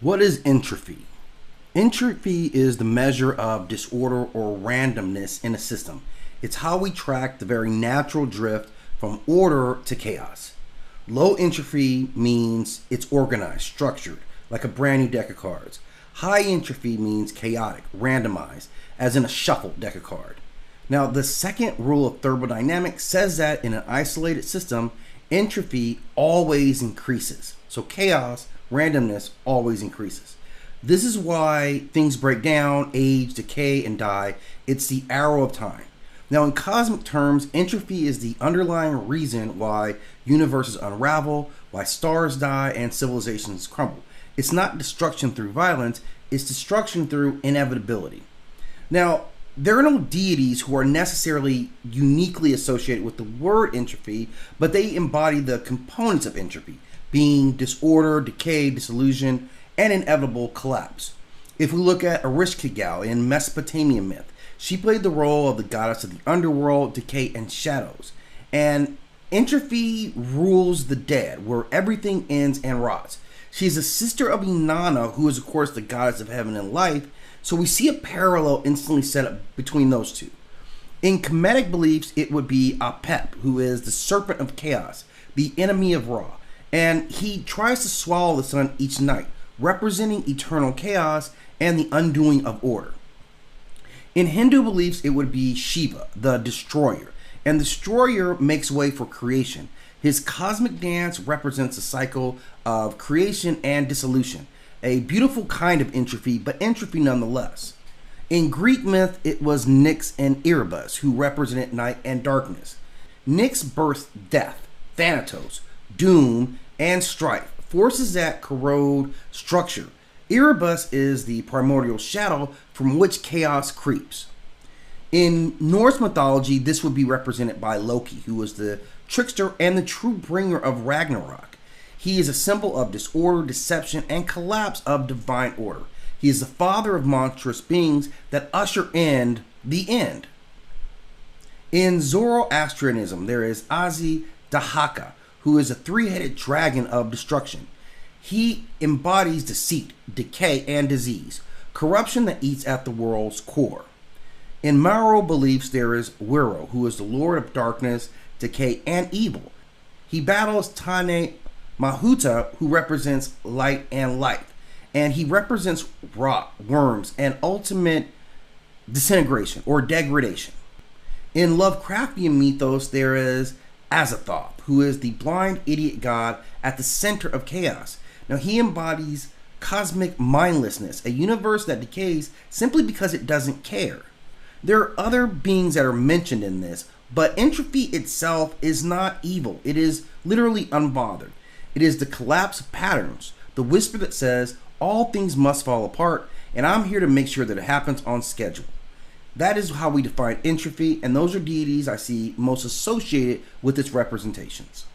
What is entropy? Entropy is the measure of disorder or randomness in a system. It's how we track the very natural drift from order to chaos. Low entropy means it's organized, structured, like a brand new deck of cards. High entropy means chaotic, randomized, as in a shuffled deck of cards. Now, the second rule of thermodynamics says that in an isolated system, entropy always increases. So chaos, randomness always increases. This is why things break down, age, decay, and die. It's the arrow of time. Now, in cosmic terms, entropy is the underlying reason why universes unravel, why stars die, and civilizations crumble. It's not destruction through violence, it's destruction through inevitability. Now, there are no deities who are necessarily uniquely associated with the word entropy, but they embody the components of entropy, being disorder, decay, dissolution, and inevitable collapse. If we look at Ereshkigal in Mesopotamian myth, she played the role of the goddess of the underworld, decay, and shadows. And entropy rules the dead, where everything ends and rots. She is a sister of Inanna, who is, of course, the goddess of heaven and life. So we see a parallel instantly set up between those two. In Kemetic beliefs, it would be Apep, who is the serpent of chaos, the enemy of Ra. And he tries to swallow the sun each night, representing eternal chaos and the undoing of order. In Hindu beliefs, it would be Shiva, the Destroyer. And the Destroyer makes way for creation. His cosmic dance represents a cycle of creation and dissolution. A beautiful kind of entropy, but entropy nonetheless. In Greek myth, it was Nyx and Erebus, who represented night and darkness. Nyx births death, thanatos, doom, and strife, forces that corrode structure. Erebus is the primordial shadow from which chaos creeps. In Norse mythology, this would be represented by Loki, who is the trickster and the true bringer of Ragnarok. He is a symbol of disorder, deception, and collapse of divine order. He is the father of monstrous beings that usher in the end. In Zoroastrianism, there is Azathoth, who is a three-headed dragon of destruction. He embodies deceit, decay, and disease, corruption that eats at the world's core. In Maro beliefs, there is Wero, who is the lord of darkness, decay, and evil. He battles Tane Mahuta, who represents light and life, and he represents rot, worms, and ultimate disintegration or degradation. In Lovecraftian mythos, there is Azathoth, who is the blind idiot god at the center of chaos. Now, he embodies cosmic mindlessness, a universe that decays simply because it doesn't care. There are other beings that are mentioned in this, but entropy itself is not evil. It is literally unbothered. It is the collapse of patterns, the whisper that says all things must fall apart, and I'm here to make sure that it happens on schedule. That is how we define entropy, and those are deities I see most associated with its representations.